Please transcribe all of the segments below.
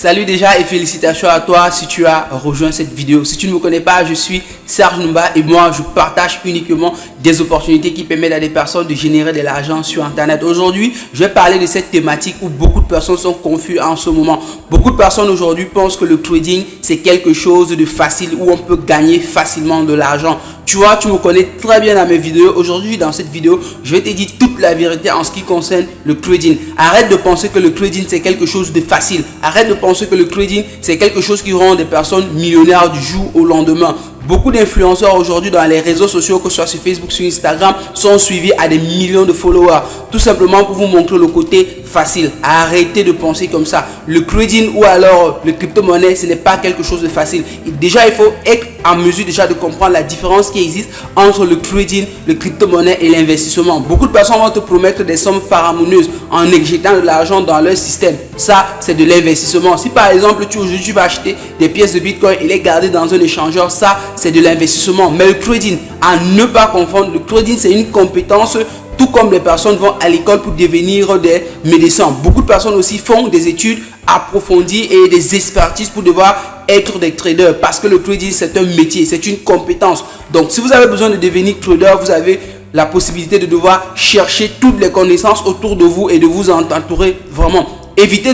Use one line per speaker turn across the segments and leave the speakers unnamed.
Salut déjà et félicitations à toi si tu as rejoint cette vidéo. Si tu ne me connais pas, je suis Serge Numba et moi je partage uniquement des opportunités qui permettent à des personnes de générer de l'argent sur internet. Aujourd'hui, je vais parler de cette thématique où beaucoup de personnes sont confuses en ce moment. Beaucoup de personnes aujourd'hui pensent que le trading c'est quelque chose de facile où on peut gagner facilement de l'argent. Tu vois, tu me connais très bien dans mes vidéos. Aujourd'hui, dans cette vidéo, je vais te dire toute la vérité en ce qui concerne le trading. Arrête de penser que le trading c'est quelque chose de facile. Arrête de penser que le trading c'est quelque chose qui rend des personnes millionnaires du jour au lendemain. Beaucoup d'influenceurs aujourd'hui dans les réseaux sociaux, que ce soit sur Facebook, sur Instagram, sont suivis à des millions de followers. Tout simplement pour vous montrer le côté facile. Arrêtez de penser comme ça. Le trading ou alors le crypto-monnaie, ce n'est pas quelque chose de facile. Et déjà, il faut être en mesure déjà de comprendre la différence qui existe entre le trading, le crypto-monnaie et l'investissement. Beaucoup de personnes vont te promettre des sommes faramineuses en injectant de l'argent dans leur système. Ça, c'est de l'investissement. Si par exemple, aujourd'hui, tu vas acheter des pièces de Bitcoin et les garder dans un échangeur, ça, c'est de l'investissement. Mais le trading, à ne pas confondre, le trading, c'est une compétence. Tout comme les personnes vont à l'école pour devenir des médecins. Beaucoup de personnes aussi font des études approfondies et des expertises pour devoir être des traders. Parce que le trading, c'est un métier, c'est une compétence. Donc, si vous avez besoin de devenir trader, vous avez la possibilité de devoir chercher toutes les connaissances autour de vous et de vous entourer vraiment. Évitez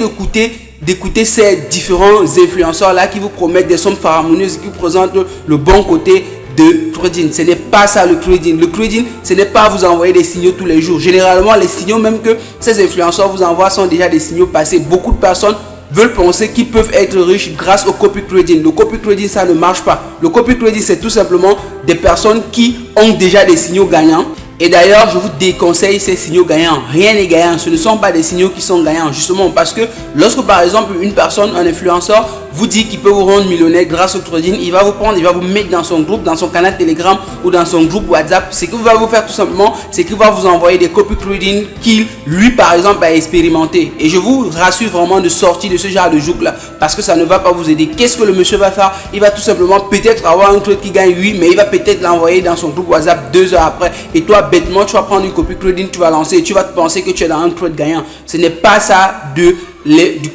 d'écouter ces différents influenceurs-là qui vous promettent des sommes faramineuses, qui vous présentent le bon côté de trading. Ce n'est pas ça le trading. Le trading, ce n'est pas vous envoyer des signaux tous les jours. Généralement, les signaux même que ces influenceurs vous envoient sont déjà des signaux passés. Beaucoup de personnes veulent penser qu'ils peuvent être riches grâce au copy trading. Le copy trading, ça ne marche pas. Le copy trading, c'est tout simplement des personnes qui ont déjà des signaux gagnants. Et d'ailleurs, je vous déconseille ces signaux gagnants. Rien n'est gagnant. Ce ne sont pas des signaux qui sont gagnants. Justement parce que lorsque par exemple une personne, un influenceur, vous dit qu'il peut vous rendre millionnaire grâce au trading, il va vous prendre, il va vous mettre dans son groupe, dans son canal Telegram ou dans son groupe WhatsApp. Ce qu'il va vous faire tout simplement, c'est qu'il va vous envoyer des copy trading qu'il, lui par exemple, a expérimenté. Et je vous rassure vraiment de sortir de ce genre de joug là parce que ça ne va pas vous aider. Qu'est-ce que le monsieur va faire? Il va tout simplement peut-être avoir un trade qui gagne, oui, mais il va peut-être l'envoyer dans son groupe WhatsApp 2 heures après. Et toi, bêtement, tu vas prendre une copy trading, tu vas lancer et tu vas te penser que tu es dans un trade gagnant. Ce n'est pas ça du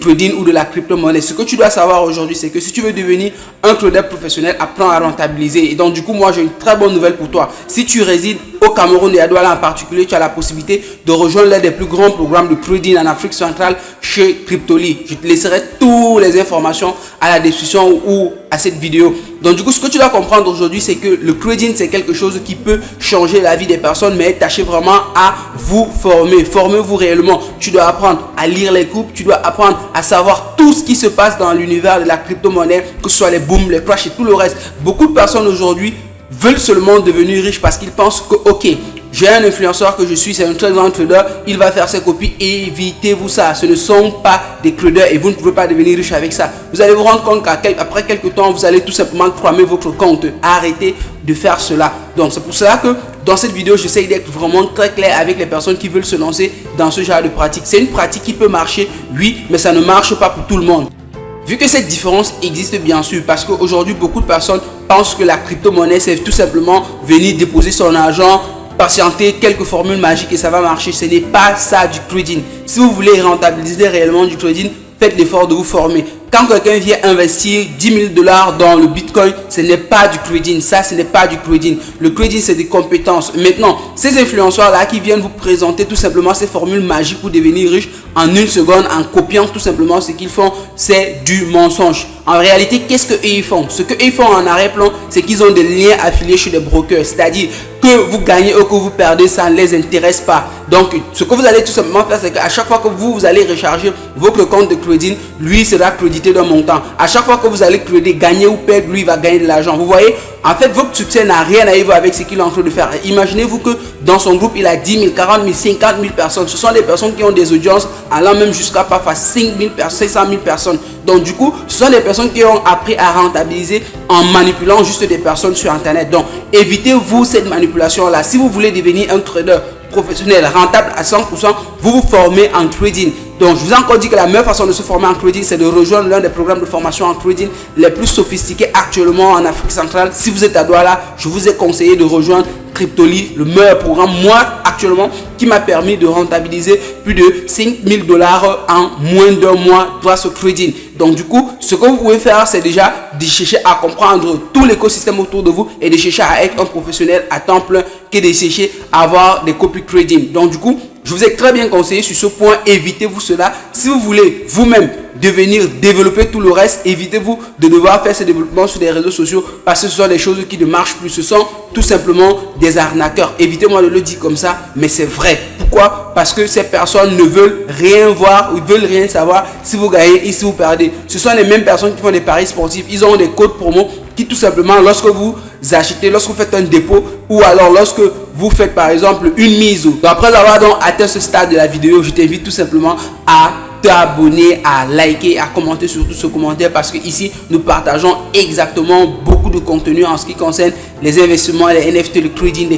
trading ou de la crypto-monnaie. Ce que tu dois savoir aujourd'hui, c'est que si tu veux devenir un trader professionnel, apprends à rentabiliser. Et donc, du coup, moi, j'ai une très bonne nouvelle pour toi. Si tu résides au Cameroun et à Douala en particulier, tu as la possibilité de rejoindre l'un des plus grands programmes de trading en Afrique centrale chez Cryptoly. Je te laisserai toutes les informations à la description ou à cette vidéo. Donc, du coup, ce que tu dois comprendre aujourd'hui, c'est que le trading, c'est quelque chose qui peut changer la vie des personnes, mais tâchez vraiment à vous former. Formez-vous réellement. Tu dois apprendre à lire les groupes, tu dois apprendre à savoir tout ce qui se passe dans l'univers de la crypto-monnaie, que ce soit les booms, les crashs et tout le reste. Beaucoup de personnes aujourd'hui veulent seulement devenir riches parce qu'ils pensent que, ok, j'ai un influenceur que je suis, c'est un très grand trader, il va faire ses copies. Évitez-vous ça. Ce ne sont pas des traders et vous ne pouvez pas devenir riche avec ça. Vous allez vous rendre compte qu'après quelques temps, vous allez tout simplement cramer votre compte. Arrêtez de faire cela. Donc, c'est pour cela que dans cette vidéo, j'essaie d'être vraiment très clair avec les personnes qui veulent se lancer dans ce genre de pratique. C'est une pratique qui peut marcher, oui, mais ça ne marche pas pour tout le monde. Vu que cette différence existe bien sûr, parce qu'aujourd'hui, beaucoup de personnes pensent que la crypto-monnaie, c'est tout simplement venir déposer son argent, patienter quelques formules magiques et ça va marcher. Ce n'est pas ça du trading. Si vous voulez rentabiliser réellement du trading, faites l'effort de vous former. Quand quelqu'un vient investir 10 000 $ dans le Bitcoin, ce n'est pas du trading. Ça, ce n'est pas du trading. Le trading, c'est des compétences. Maintenant, ces influenceurs-là qui viennent vous présenter tout simplement ces formules magiques pour devenir riche en une seconde, en copiant tout simplement ce qu'ils font, c'est du mensonge. En réalité, qu'est-ce qu'ils font? Ce qu'ils font en arrière-plan, c'est qu'ils ont des liens affiliés chez des brokers. C'est-à-dire que vous gagnez ou que vous perdez, ça ne les intéresse pas. Donc, ce que vous allez tout simplement faire, c'est qu'à chaque fois que vous allez recharger votre compte de trading, lui sera crédité d'un montant. À chaque fois que vous allez trader, gagner ou perdre, lui va gagner de l'argent. Vous voyez, en fait, votre succès n'a rien à voir avec ce qu'il est en train de faire. Imaginez-vous que dans son groupe, il a 10 000, 40 000, 50 000 personnes. Ce sont des personnes qui ont des audiences allant même jusqu'à parfois 5 000, 500 000 personnes. Donc, du coup, ce sont des personnes qui ont appris à rentabiliser en manipulant juste des personnes sur Internet. Donc, évitez-vous cette manipulation-là. Si vous voulez devenir un trader professionnel rentable à 100%, vous vous formez en trading. Donc, je vous ai encore dit que la meilleure façon de se former en trading, c'est de rejoindre l'un des programmes de formation en trading les plus sophistiqués actuellement en Afrique centrale. Si vous êtes à Douala, je vous ai conseillé de rejoindre Cryptoly, le meilleur programme, moi, actuellement, qui m'a permis de rentabiliser plus de 5000 $ en moins d'un mois grâce au trading. Donc, du coup, ce que vous pouvez faire, c'est déjà de chercher à comprendre tout l'écosystème autour de vous et de chercher à être un professionnel à temps plein que de chercher à avoir des copy trading. Donc, du coup, je vous ai très bien conseillé sur ce point. Évitez-vous cela. Si vous voulez vous-même devenir développer tout le reste, évitez-vous de devoir faire ce développement sur des réseaux sociaux parce que ce sont des choses qui ne marchent plus. Ce sont tout simplement des arnaqueurs. Évitez-moi de le dire comme ça, mais c'est vrai. Pourquoi? Parce que ces personnes ne veulent rien voir ou ne veulent rien savoir si vous gagnez et si vous perdez. Ce sont les mêmes personnes qui font des paris sportifs. Ils ont des codes promo qui tout simplement, lorsque vous achetez, lorsque vous faites un dépôt ou alors lorsque vous faites par exemple une mise. Donc, après avoir donc atteint ce stade de la vidéo, je t'invite tout simplement à t'abonner, à liker, à commenter surtout ce commentaire parce que ici nous partageons exactement beaucoup de contenu en ce qui concerne les investissements, les NFT, le trading,